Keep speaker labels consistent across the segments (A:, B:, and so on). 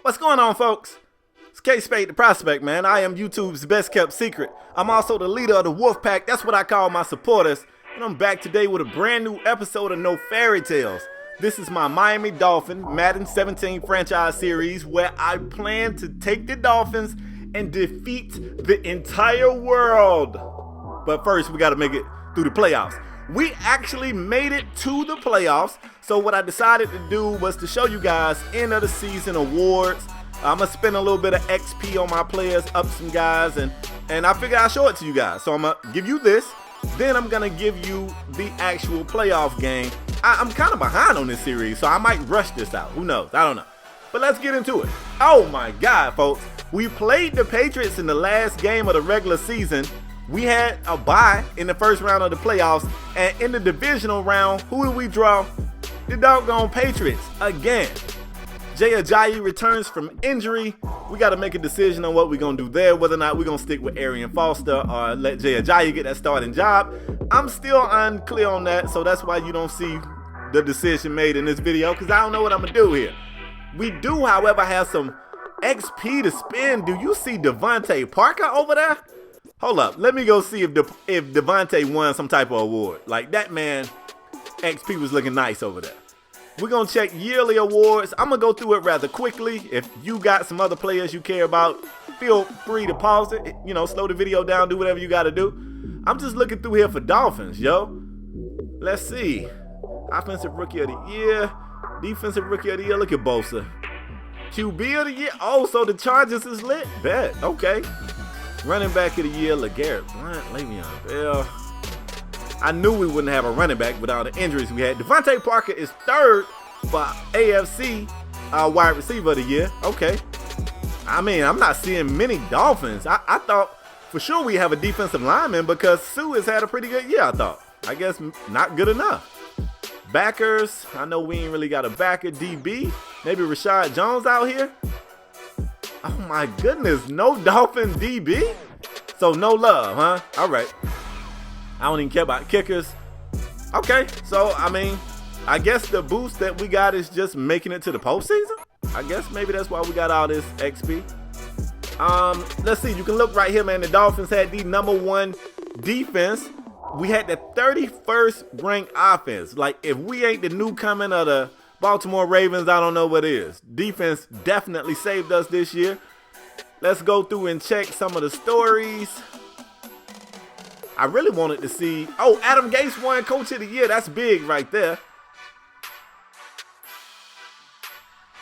A: What's going on, folks? It's KspadeTheProspect, man. I am YouTube's best kept secret. I'm also the leader of the Wolf Pack. That's what I call my supporters. And I'm back today with a brand new episode of No Fairy Tales. This is my Miami Dolphins Madden 17 franchise series where I plan to take the Dolphins and defeat the entire world. But first, we got to make it through the playoffs. We actually made it to the playoffs. So what I decided to do was to show you guys end of the season awards. I'm going to spend a little bit of XP on my players, up some guys, and I figured I'll show it to you guys. So I'm going to give you this. Then I'm going to give you the actual playoff game. I'm kind of behind on this series, so I might rush this out. Who knows? I don't know. But let's get into it. Oh my God, folks. We played the Patriots in the last game of the regular season. We had a bye in the first round of the playoffs. And in the divisional round, who did we draw? The doggone Patriots again. Jay Ajayi returns from injury. We got to make a decision on what we're going to do there, whether or not we're going to stick with Arian Foster or let Jay Ajayi get that starting job. I'm still unclear on that, so that's why you don't see the decision made in this video, because I don't know what I'm going to do here. We do, however, have some XP to spend. Do you see Devontae Parker over there? Hold up. Let me go see if Devontae won some type of award. Like, that man, XP was looking nice over there. We're going to check yearly awards. I'm going to go through it rather quickly. If you got some other players you care about, feel free to pause it. You know, slow the video down, do whatever you got to do. I'm just looking through here for Dolphins, yo. Let's see. Offensive Rookie of the Year. Defensive Rookie of the Year. Look at Bosa. QB of the Year. Oh, so the Chargers is lit? Bet. Okay. Running Back of the Year. LeGarrette Blount. Le'Veon Bell. I knew we wouldn't have a running back with all the injuries we had. Devontae Parker is third for AFC wide receiver of the year. Okay. I mean, I'm not seeing many Dolphins. I thought for sure we have a defensive lineman because Sue has had a pretty good year, I thought. I guess not good enough. Backers. I know we ain't really got a backer. DB. Maybe Rashad Jones out here. Oh my goodness. No Dolphin DB? So no love, huh? All right. I don't even care about kickers. Okay, so, I mean, I guess the boost that we got is just making it to the postseason. I guess maybe that's why we got all this XP. Let's see. You can look right here, man. The Dolphins had the #1 defense. We had the 31st ranked offense. Like, if we ain't the new coming of the Baltimore Ravens, I don't know what is. Defense definitely saved us this year. Let's go through and check some of the stories. I really wanted to see. Oh, Adam Gase won Coach of the Year. That's big right there.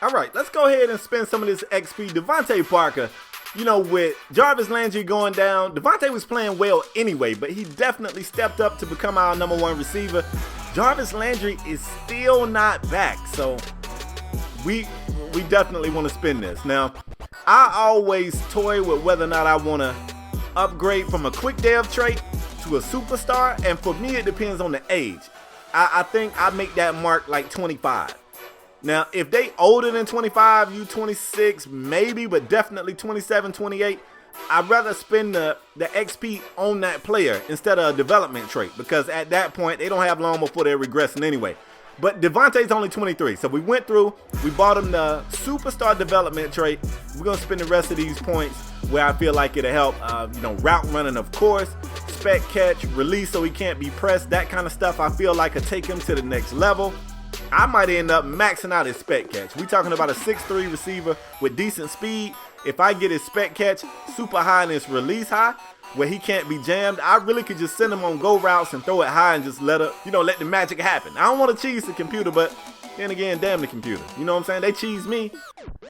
A: All right, let's go ahead and spend some of this XP. Devontae Parker, you know, with Jarvis Landry going down, Devontae was playing well anyway, but he definitely stepped up to become our #1 receiver. Jarvis Landry is still not back, so we definitely want to spend this. Now, I always toy with whether or not I want to upgrade from a quick dev trait to a superstar, and for me it depends on the age. I think I make that mark like 25. Now if they older than 25, you 26 maybe, but definitely 27, 28, I'd rather spend the XP on that player instead of a development trait, because at that point they don't have long before they're regressing anyway. But Devontae's only 23, so we went through, we bought him the superstar development trait. We're gonna spend the rest of these points where I feel like it'll help, route running, of course, spec catch, release so he can't be pressed, that kind of stuff. I feel like could take him to the next level. I might end up maxing out his spec catch. We talking about a 6'3" receiver with decent speed. If I get his spec catch super high and his release high, where he can't be jammed, I really could just send him on go routes and throw it high and just let the magic happen. I don't want to cheese the computer, but then again, damn the computer. You know what I'm saying? They cheese me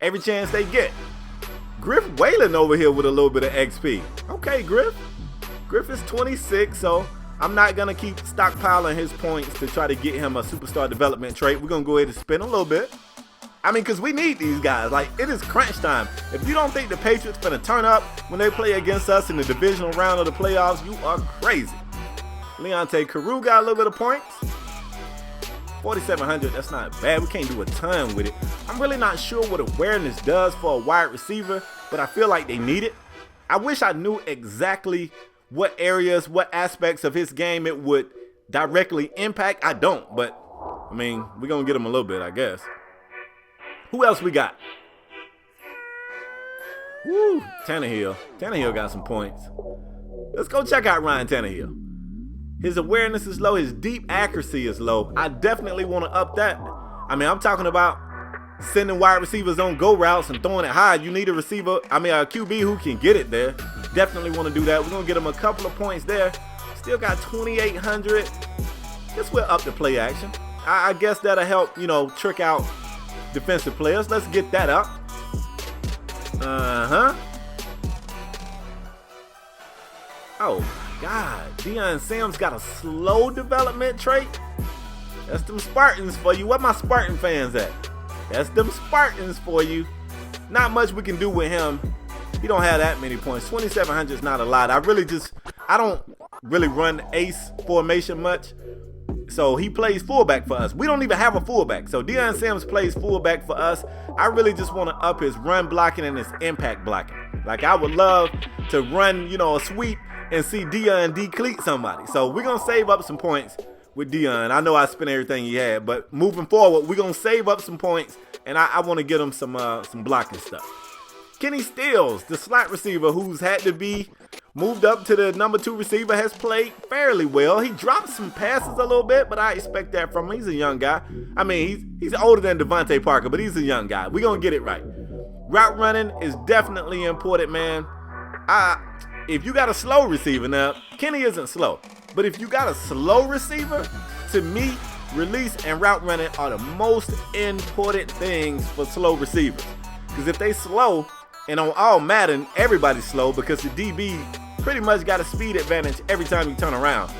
A: every chance they get. Griff Whalen over here with a little bit of XP. Okay, Griff. Griff is 26, so I'm not going to keep stockpiling his points to try to get him a superstar development trait. We're going to go ahead and spend a little bit. I mean, because we need these guys. Like, it is crunch time. If you don't think the Patriots finna turn up when they play against us in the divisional round of the playoffs, you are crazy. Leonte Carew got a little bit of points. 4,700, that's not bad. We can't do a ton with it. I'm really not sure what awareness does for a wide receiver, but I feel like they need it. I wish I knew exactly what areas, what aspects of his game it would directly impact. I don't, but I mean, we're going to get him a little bit, I guess. Who else we got? Woo, Tannehill. Tannehill got some points. Let's go check out Ryan Tannehill. His awareness is low. His deep accuracy is low. I definitely want to up that. I mean, I'm talking about sending wide receivers on go routes and throwing it high. You need a receiver, a QB who can get it there. Definitely want to do that. We're going to get him a couple of points there. Still got 2,800. Guess we'll up the play action. I guess that'll help, trick out defensive players. Let's get that up. Oh my God, Deion Sims got a slow development trait. That's them Spartans for you. Where my Spartan fans at? That's them Spartans for you. Not much we can do with him. He don't have that many points. 2,700 is not a lot. I don't really run ace formation much. So he plays fullback for us. We don't even have a fullback. So Deion Sims plays fullback for us. I really just want to up his run blocking and his impact blocking. Like, I would love to run, a sweep and see Deion decleat somebody. So we're going to save up some points with Deion. I know I spent everything he had, but moving forward, we're going to save up some points, and I want to get him some blocking stuff. Kenny Stills, the slot receiver who's had to be moved up to the number 2 receiver, has played fairly well. He dropped some passes a little bit, but I expect that from him. He's a young guy. I mean, he's older than Devontae Parker, but he's a young guy. We're going to get it right. Route running is definitely important, man. If you got a slow receiver, now, Kenny isn't slow, but if you got a slow receiver, to me, release and route running are the most important things for slow receivers. Because if they slow, and on all Madden, everybody's slow because the DB pretty much got a speed advantage every time you turn around.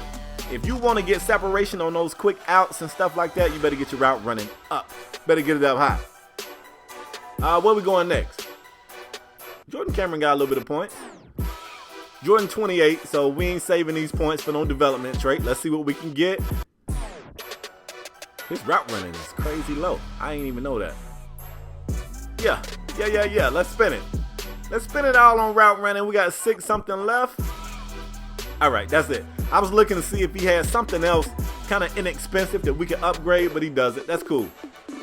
A: If you want to get separation on those quick outs and stuff like that, you better get your route running up. Better get it up high. Where we going next? Jordan Cameron got a little bit of points. Jordan 28, so we ain't saving these points for no development trait. Let's see what we can get. His route running is crazy low. I ain't even know that. Yeah. Let's spin it. Let's spin it all on route running. We got 6 something left. All right, that's it. I was looking to see if he had something else kind of inexpensive that we could upgrade, but he doesn't. That's cool.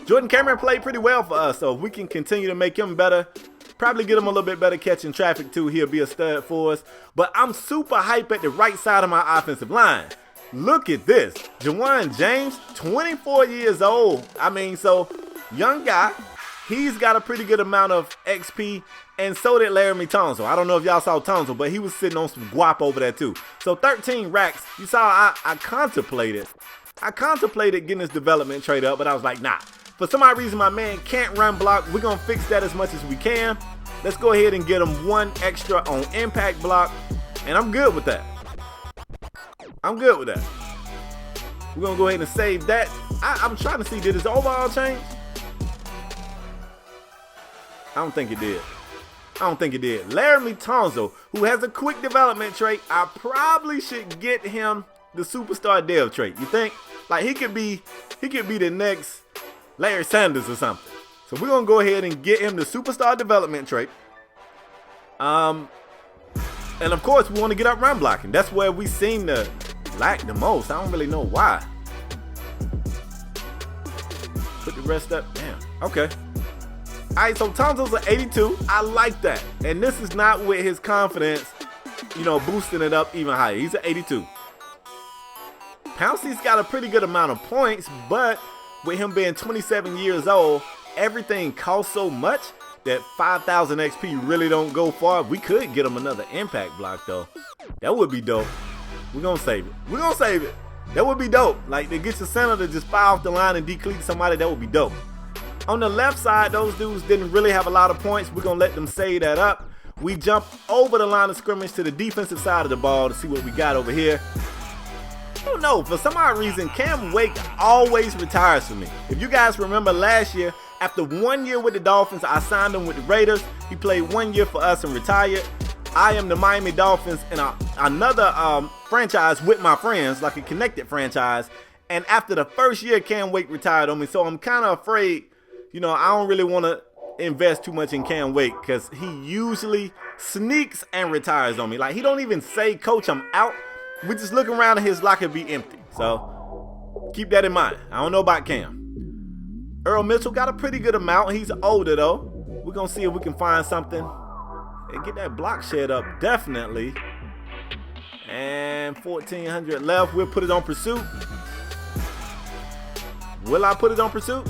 A: Jordan Cameron played pretty well for us, so if we can continue to make him better, probably get him a little bit better catching traffic too, he'll be a stud for us. But I'm super hype at the right side of my offensive line. Look at this. Jawan James, 24 years old. I mean, so young guy. He's got a pretty good amount of XP, and so did Laramie Tunsil. I don't know if y'all saw Tunsil, but he was sitting on some guap over there too. So 13 racks. You saw I contemplated getting his development trade up, but I was like, nah. For some odd reason, my man can't run block. We're going to fix that as much as we can. Let's go ahead and get him 1 extra on impact block, and I'm good with that. We're going to go ahead and save that. I'm trying to see, did his overall change? I don't think it did. Laramie Tunsil, who has a quick development trait, I probably should get him the superstar dev trait. You think? Like, he could be the next Larry Sanders or something. So we're going to go ahead and get him the superstar development trait. And of course, we want to get up run blocking. That's where we seem to lack the most. I don't really know why. Put the rest up. Damn. Okay. All right, so Tunsil's an 82. I like that. And this is not with his confidence, boosting it up even higher. He's an 82. Pouncey's got a pretty good amount of points, but with him being 27 years old, everything costs so much that 5,000 XP really don't go far. We could get him another impact block, though. That would be dope. We're going to save it. That would be dope. Like, to get your center to just fire off the line and decleat somebody, that would be dope. On the left side, those dudes didn't really have a lot of points. We're going to let them save that up. We jump over the line of scrimmage to the defensive side of the ball to see what we got over here. I don't know. For some odd reason, Cam Wake always retires for me. If you guys remember last year, after 1 year with the Dolphins, I signed him with the Raiders. He played 1 year for us and retired. I am the Miami Dolphins in another franchise with my friends, like a connected franchise. And after the first year, Cam Wake retired on me. So I'm kind of afraid. I don't really want to invest too much in Cam Wake because he usually sneaks and retires on me. Like, he don't even say, "Coach, I'm out." We just look around and his locker be empty. So keep that in mind. I don't know about Cam. Earl Mitchell got a pretty good amount. He's older, though. We're going to see if we can find something and get that block shed up, definitely. And 1,400 left. We'll put it on pursuit. Will I put it on pursuit?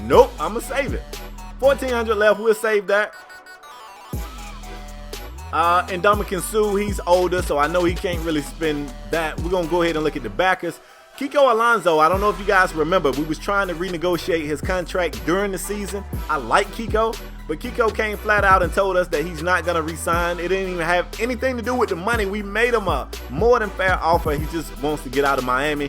A: Nope, I'm going to save it. 1,400 left. We'll save that. And Ndamukong Suh, he's older, so I know he can't really spend that. We're going to go ahead and look at the backers. Kiko Alonso, I don't know if you guys remember, we was trying to renegotiate his contract during the season. I like Kiko, but Kiko came flat out and told us that he's not going to re-sign. It didn't even have anything to do with the money. We made him a more than fair offer. He just wants to get out of Miami.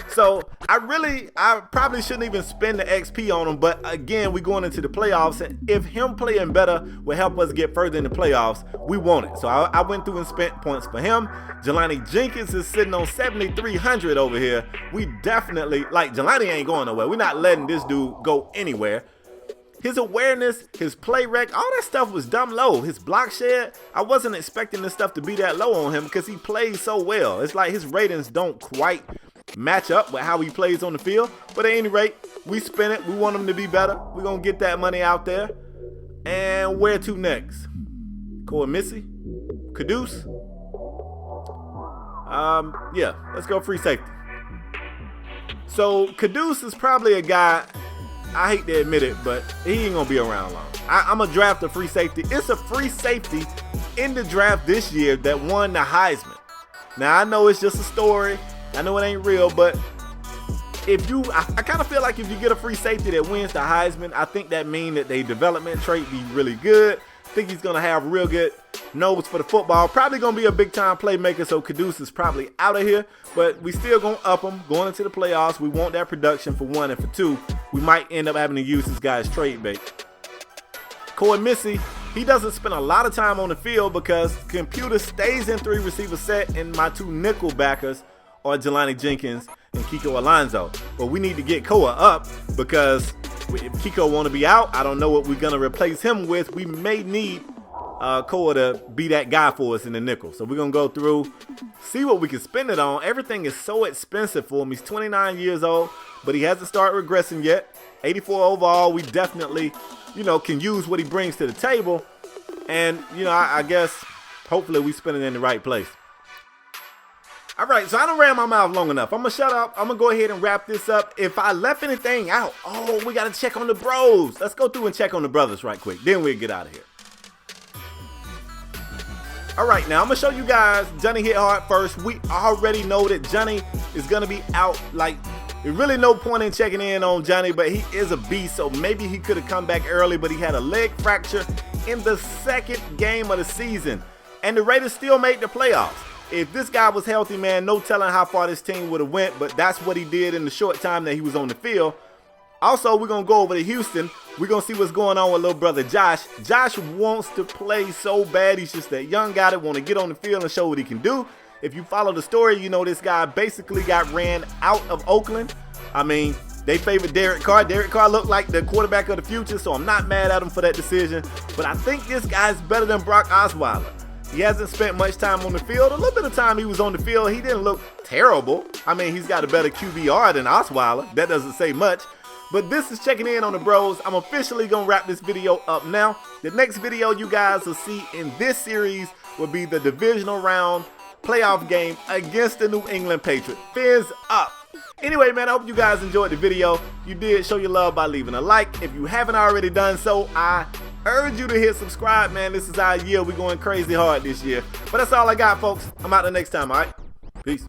A: So I probably shouldn't even spend the XP on him, but again, we're going into the playoffs, and if him playing better will help us get further in the playoffs, we want it. So I went through and spent points for him. Jelani Jenkins is sitting on 7,300 over here. We definitely, like, Jelani ain't going nowhere. We're not letting this dude go anywhere. His awareness, his play rec, all that stuff was dumb low. His block shed, I wasn't expecting this stuff to be that low on him because he plays so well. It's like his ratings don't quite match up with how he plays on the field. But at any rate, we spin it. We want him to be better. We're going to get that money out there. And where to next? Missy? Caduce? Yeah, let's go free safety. So Caduce is probably a guy, I hate to admit it, but he ain't going to be around long. I'm going to draft a free safety. It's a free safety in the draft this year that won the Heisman. Now, I know it's just a story. I know it ain't real, but I kind of feel like if you get a free safety that wins the Heisman, I think that means that their development trait be really good. I think he's going to have real good nose for the football. Probably going to be a big-time playmaker, so Caduce is probably out of here. But we still going to up him going into the playoffs. We want that production for one, and for two, we might end up having to use this guy as trade bait. Missy, he doesn't spend a lot of time on the field because computer stays in 3 receiver set, and my 2 nickel backers are Jelani Jenkins and Kiko Alonso. But we need to get Koa up because if Kiko want to be out, I don't know what we're going to replace him with. We may need Koa to be that guy for us in the nickel. So we're going to go through, see what we can spend it on. Everything is so expensive for him. He's 29 years old, but he hasn't started regressing yet. 84 overall. We definitely, can use what he brings to the table. And, I guess hopefully we spend it in the right place. All right, so I done ran my mouth long enough. I'm going to shut up. I'm going to go ahead and wrap this up. If I left anything out, we got to check on the bros. Let's go through and check on the brothers right quick. Then we'll get out of here. All right, now I'm going to show you guys Johnny hit hard first. We already know that Johnny is going to be out. Like, there's really no point in checking in on Johnny, but he is a beast, so maybe he could have come back early, but he had a leg fracture in the second game of the season, and the Raiders still made the playoffs. If this guy was healthy, man, no telling how far this team would have went, but that's what he did in the short time that he was on the field. Also, we're going to go over to Houston. We're going to see what's going on with little brother Josh. Josh wants to play so bad. He's just that young guy that want to get on the field and show what he can do. If you follow the story, you know this guy basically got ran out of Oakland. I mean, they favored Derek Carr. Derek Carr looked like the quarterback of the future, so I'm not mad at him for that decision. But I think this guy's better than Brock Osweiler. He hasn't spent much time on the field. A little bit of time he was on the field, he didn't look terrible. I mean, he's got a better QBR than Osweiler. That doesn't say much. But this is checking in on the bros. I'm officially going to wrap this video up now. The next video you guys will see in this series will be the divisional round playoff game against the New England Patriots. Fins up. Anyway, man, I hope you guys enjoyed the video. You did, show your love by leaving a like. If you haven't already done so, I urge you to hit subscribe, man. This is our year. We're going crazy hard this year. But that's all I got, folks. I'm out the next time, all right? Peace.